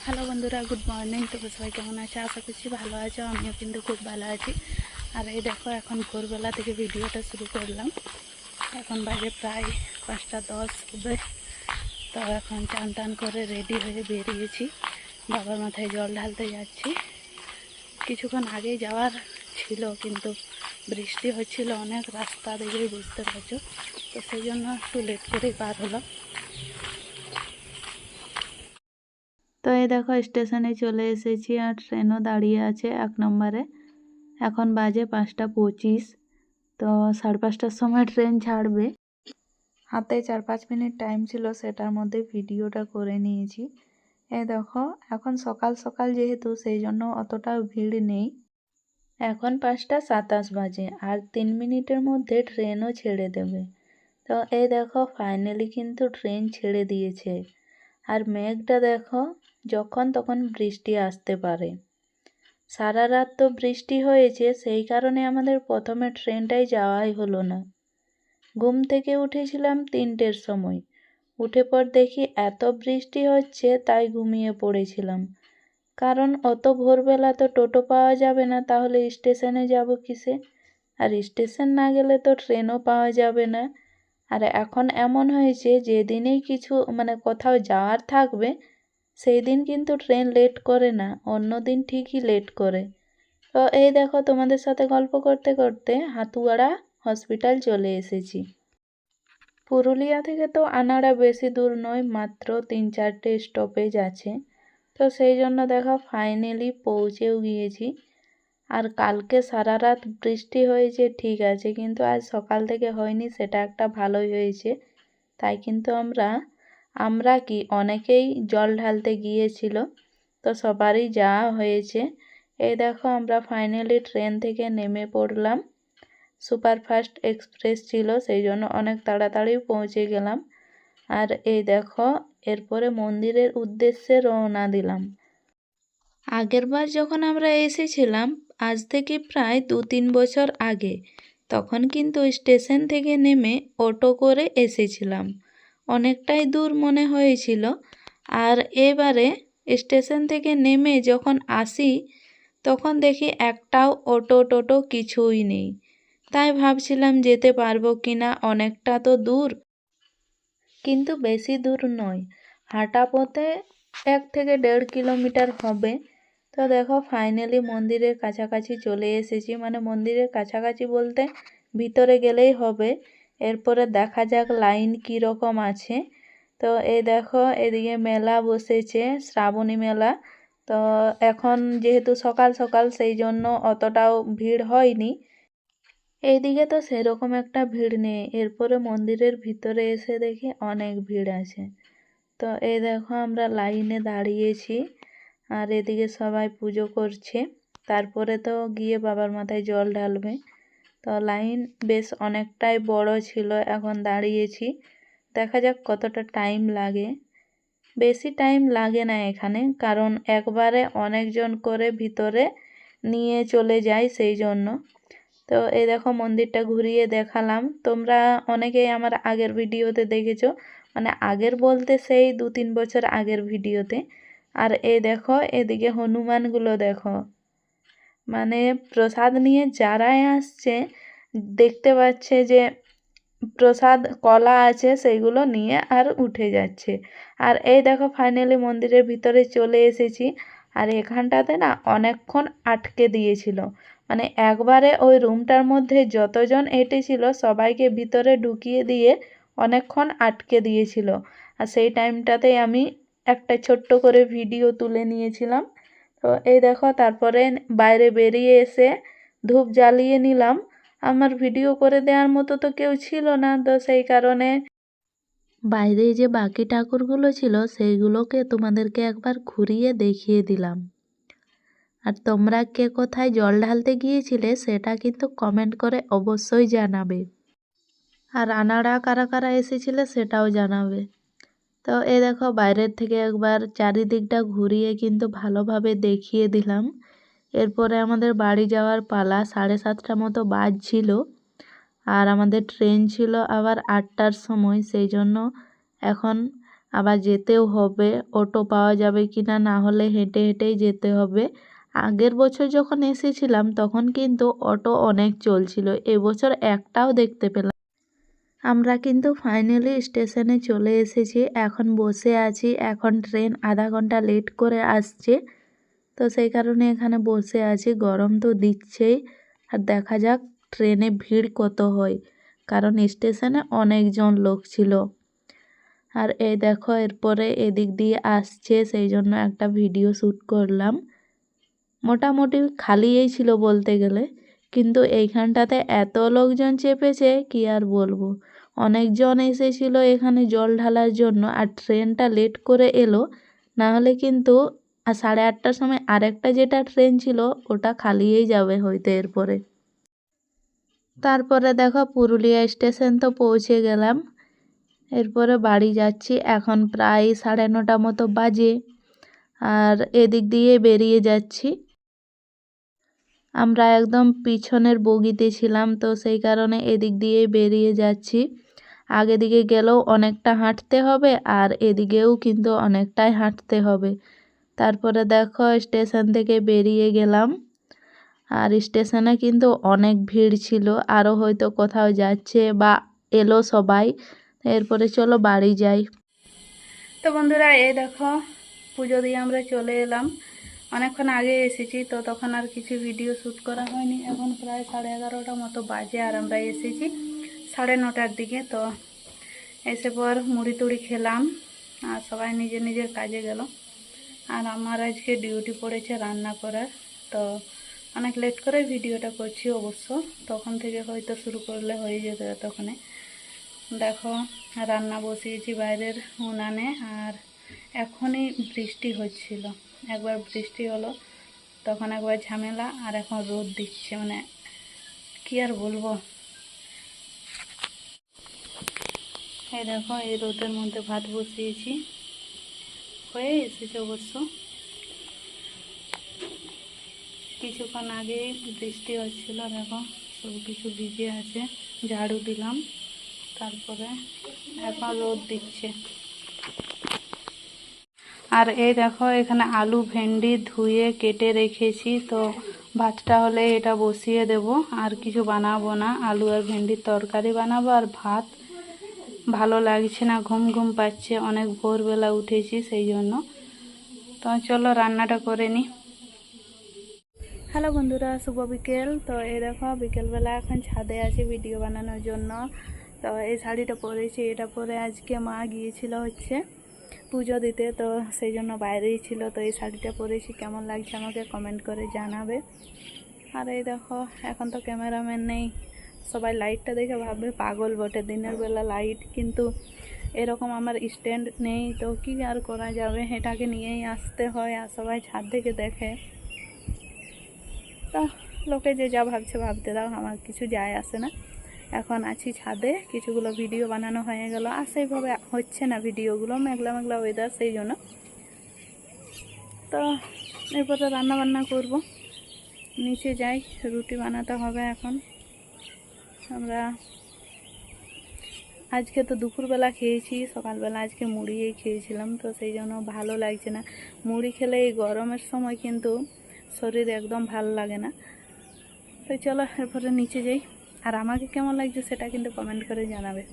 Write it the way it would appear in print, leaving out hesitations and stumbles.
Hello বন্ধুরা, good morning. তো সবাই কেমন আছে? আশা করছি ভালো আছো। আমিও কিন্তু খুব ভালো আছি। আর এই দেখো, এখন ভোরবেলা থেকে ভিডিওটা শুরু করলাম। এখন বাজে প্রায় 5:10 হবে। তো এখন চান টান করে রেডি হয়ে বেরিয়েছি, বাবার মাথায় জল ঢালতে যাচ্ছি। কিছুক্ষণ আগেই যাওয়ার ছিল, কিন্তু বৃষ্টি হচ্ছিল অনেক, রাস্তা দেখেই বুঝতে পারছো। তো সেই জন্য একটু লেট করেই পার হলাম। তো এই দেখো, স্টেশনে চলে এসেছি আর ট্রেনও দাঁড়িয়ে আছে 1 নম্বরে। এখন বাজে 5:25। তো 5:30টার সময় ট্রেন ছাড়বে। হাতে 4-5 মিনিট টাইম ছিল, সেটার মধ্যে ভিডিওটা করে নিয়েছি। এই দেখো, এখন সকাল সকাল যেহেতু, সেই জন্য অতটা ভিড় নেই। এখন 5:27 বাজে আর 3 মিনিটের মধ্যে ট্রেনও ছেড়ে দেবে। তো এই দেখো, ফাইনালি কিন্তু ট্রেন ছেড়ে দিয়েছে। আর মেঘটা দেখো, যখন তখন বৃষ্টি আসতে পারে। সারা রাত তো বৃষ্টি হয়েছে, সেই কারণে আমাদের প্রথমে ট্রেনটাই যাওয়াই হলো না। ঘুম থেকে উঠেছিলাম 3টের সময়, উঠে পর দেখি এত বৃষ্টি হচ্ছে, তাই ঘুমিয়ে পড়েছিলাম। কারণ অত ভোরবেলা তো টোটো পাওয়া যাবে না, তাহলে স্টেশনে যাব কিসে? আর স্টেশন না গেলে তো ট্রেনও পাওয়া যাবে না। আর এখন এমন হয়েছে, যেদিনেই কিছু কোথাও যাওয়ার থাকবে, সেই দিন কিন্তু ট্রেন লেট করে না, অন্য দিন ঠিকই লেট করে। তো এই দেখো, তোমাদের সাথে গল্প করতে করতে হাতুয়াড়া হসপিটাল চলে এসেছি। পুরুলিয়া থেকে তো আনাড়া বেশি দূর নয়, মাত্র 3-4টে স্টপেজ আছে। তো সেই জন্য দেখো, ফাইনালি পৌঁছেও গিয়েছি। আর কালকে সারা রাত বৃষ্টি হয়েছে ঠিক আছে, কিন্তু আজ সকাল থেকে হয়নি, সেটা একটা ভালোই হয়েছে। তাই কিন্তু আমরা কি অনেকেই জল ঢালতে গিয়েছিল, তো সবারই যাওয়া হয়েছে। এই দেখো, আমরা ফাইনালি ট্রেন থেকে নেমে পড়লাম। সুপারফাস্ট এক্সপ্রেস ছিল, সেই জন্য অনেক তাড়াতাড়ি পৌঁছে গেলাম। আর এই দেখো, এরপরে মন্দিরের উদ্দেশ্যে রওনা দিলাম। আগেরবার যখন আমরা এসেছিলাম, আজ থেকে প্রায় 2-3 বছর আগে, তখন কিন্তু স্টেশন থেকে নেমে অটো করে এসেছিলাম। অনেকটাই দূর মনে হয়েছিল। আর এবারে স্টেশন থেকে নেমে যখন আসি, তখন দেখি একটাও অটো টোটো কিছুই নেই। তাই ভাবছিলাম যেতে পারবো কিনা, অনেকটা তো দূর, কিন্তু বেশি দূর নয়, হাঁটা পথে 1 থেকে 1.5 কিলোমিটার হবে। তো দেখো, ফাইনালি মন্দিরের কাছাকাছি চলে এসেছি। মন্দিরের কাছাকাছি বলতে ভিতরে গেলেই হবে। এরপরে দেখা যাক লাইন কীরকম আছে। তো এই দেখো, এদিকে মেলা বসেছে, শ্রাবণী মেলা। তো এখন যেহেতু সকাল সকাল, সেই জন্য অতটাও ভিড় হয়নি। এইদিকে তো সেরকম একটা ভিড় নেই। এরপরে মন্দিরের ভিতরে এসে দেখি অনেক ভিড় আছে। তো এই দেখো, আমরা লাইনে দাঁড়িয়েছি আর এদিকে সবাই পুজো করছে। তারপরে তো গিয়ে বাবার মাথায় জল ঢালবে। তো লাইন বেশ অনেকটাই বড় ছিল, এখন দাঁড়িয়েছি। দেখা যাক কতটা টাইম লাগে। বেশি টাইম লাগে না এখানে, কারণ একবারে অনেকজন করে ভিতরে নিয়ে চলে যায়, সেই জন্য। তো এই দেখো, মন্দিরটা ঘুরিয়ে দেখালাম। তোমরা অনেকেই আমার আগের ভিডিওতে দেখেছো, আগের বলতে সেই 2-3 বছর আগের ভিডিওতে। আর এই দেখো, এদিকে হনুমানগুলো দেখো। প্রসাদ নিয়ে যারাই আসছে, দেখতে পাচ্ছে যে প্রসাদ কলা আছে, সেইগুলো নিয়ে আর উঠে যাচ্ছে। আর এই দেখো, ফাইনালি মন্দিরের ভিতরে চলে এসেছি। আর এখানটাতে না অনেকক্ষণ আটকে দিয়েছিল, একবারে ওই রুমটার মধ্যে যতজন এঁটেছিল সবাইকে ভিতরে ঢুকিয়ে দিয়ে অনেকক্ষণ আটকে দিয়েছিল। আর সেই টাইমটাতেই আমি একটা ছোট্ট করে ভিডিও তুলে নিয়েছিলাম। তো এই দেখো, তারপরে বাইরে বেরিয়ে এসে ধূপ জ্বালিয়ে নিলাম। আমার ভিডিও করে দেওয়ার মতো তো কেউ ছিল না, তো সেই কারণে বাইরে যে বাকি ঠাকুরগুলো ছিল, সেইগুলোকে তোমাদেরকে একবার ঘুরিয়ে দেখিয়ে দিলাম। আর তোমরা কে কোথায় জল ঢালতে গিয়েছিলে, সেটা কিন্তু কমেন্ট করে অবশ্যই জানাবে। আর আনাড়া কারা কারা এসেছিলে, সেটাও জানাবে। তো এই দেখো, বাইরের থেকে একবার চারিদিকটা ঘুরিয়ে কিন্তু ভালোভাবে দেখিয়ে দিলাম। এরপরে আমাদের বাড়ি যাওয়ার পালা। 7:30 মতো বাজছিল। আর আমাদের ট্রেন ছিল আবার 8টার সময়, সেই জন্য এখন আবার যেতেও হবে, অটো পাওয়া যাবে কিনা, না হলে হেঁটে হেঁটেই যেতে হবে। আগের বছর যখন এসেছিলাম তখন কিন্তু অটো অনেক চলছিল, এবছর একটাও দেখতে পেলাম। আমরা কিন্তু ফাইনালি স্টেশনে চলে এসেছি, এখন বসে আছি। এখন ট্রেন আধা ঘন্টা লেট করে আসছে, তো সেই কারণে এখানে বসে আছি। গরম তো দিচ্ছেই, আর দেখা যাক ট্রেনে ভিড় কত হয়, কারণ স্টেশনে অনেকজন লোক ছিল। আর এই দেখো এরপরে এদিক দিয়ে আসছে, সেই জন্য একটা ভিডিও শ্যুট করলাম। মোটামুটি খালিই ছিল বলতে গেলে, কিন্তু এইখানটাতে এত লোকজন চেপেছে কি আর বলবো। অনেকজন এসেছিল এখানে জল ঢালার জন্য, আর ট্রেনটা লেট করে এলো, না হলে কিন্তু 8:30টার সময় আরেকটা যেটা ট্রেন ছিল ওটা খালিই যাবে হয়তো এরপরে। তারপরে দেখো পুরুলিয়া স্টেশন তো পৌঁছে গেলাম, এরপরে বাড়ি যাচ্ছি। এখন প্রায় 9:30 মতো বাজে, আর এদিক দিয়ে বেরিয়ে যাচ্ছি। আমরা একদম পিছনের বগিতে ছিলাম, তো সেই কারণে এদিক দিয়ে বেরিয়ে যাচ্ছি। আগে দিকে গেলেও অনেকটা হাঁটতে হবে, আর এদিকেও কিন্তু অনেকটাই হাঁটতে হবে। তারপরে দেখো স্টেশন থেকে বেরিয়ে গেলাম, আর স্টেশনে কিন্তু অনেক ভিড় ছিল, আরও হয়তো কোথাও যাচ্ছে বা এলো সবাই। এরপরে চলো বাড়ি যাই। তো বন্ধুরা এই দেখো পুজো দিয়ে আমরা চলে এলাম। অনেকক্ষণ আগে এসেছি, তো তখন আর কিছু ভিডিও শ্যুট করা হয়নি। এখন প্রায় 11:30 মতো বাজে, আর আমরা এসেছি 9:30টার দিকে। তো এসে পর মুড়ি টুড়ি খেলাম, আর সবাই নিজের নিজের কাজে গেল। আর আমার আজকে ডিউটি পড়েছে রান্না করার, তো অনেক লেট করে ভিডিওটা করছি অবশ্য। তখন থেকে হয়তো শুরু করলে হয়ে যেত তখনে। দেখো রান্না বসিয়েছি বাইরের উনানে, আর এখনই বৃষ্টি হচ্ছিল। একবার বৃষ্টি হলো, তখন একবার ঝামেলা, আর এখন রোদ দিচ্ছে, মানে কি আর বলবো। এই দেখো এই রোদের মধ্যে ভাত বসিয়েছি, হয়ে এসেছে অবশ্য। কিছুক্ষণ আগেই বৃষ্টি হচ্ছিল, দেখো সব কিছু ভিজে আছে। ঝাড়ু দিলাম, তারপরে এখন রোদ দিচ্ছে। আর এই দেখো এখানে আলু ভেন্ডি ধুয়ে কেটে রেখেছি, তো ভাতটা হলে এটা বসিয়ে দেব। আর কিছু বানাবো না, আলু আর ভেন্ডির তরকারি বানাবো আর ভাত। ভালো লাগছে না, ঘুম ঘুম পাচ্ছে, অনেক ভোরবেলা উঠেছি সেই জন্য। তো চলো রান্নাটা করে নিই। হ্যালো বন্ধুরা, শুভ বিকেল। তো এই দেখো বিকেলবেলা এখন ছাদে আছি ভিডিও বানানোর জন্য। তো এই শাড়িটা পরেছি, এটা পরে আজকে মা গিয়েছিল হচ্ছে পুজো দিতে, তো সেই জন্য বাইরেই ছিল। তো এই শাড়িটা পরেছি, কেমন লাগছে আমাকে কমেন্ট করে জানাবে। আর এই দেখো এখন তো ক্যামেরাম্যান নেই, সবাই লাইটটা দেখে ভাববে পাগল বটে, দিনের বেলা লাইট, কিন্তু এরকম আমার স্ট্যান্ড নেই, তো কি আর করা যাবে, এটাকে নিয়েই আসতে হয়। আর সবাই ছাদ থেকে দেখে, তো লোকে যে যা ভাবছে ভাবতে দাও, আমার কিছু যায় আসে না। এখন আছি ছাদে, কিছুগুলো ভিডিও বানানো হয়ে গেল, আর সেইভাবে হচ্ছে না ভিডিওগুলো, মেঘলা মেঘলা ওয়েদার সেই জন্য। তো এরপরে রান্না বান্না করব, নিচে যাই, রুটি বানাতে হবে এখন। আমরা আজকে তো দুপুরবেলা খেয়েছি, সকালবেলা আজকে মুড়িই খেয়েছিলাম, তো সেই জন্য ভালো লাগছে না। মুড়ি খেলে এই গরমের সময় কিন্তু শরীর একদম ভালো লাগে না। তো চলো এরপরে নিচে যাই, আর আমাকে কেমন লাগছে সেটা কিন্তু কমেন্ট করে জানাবে।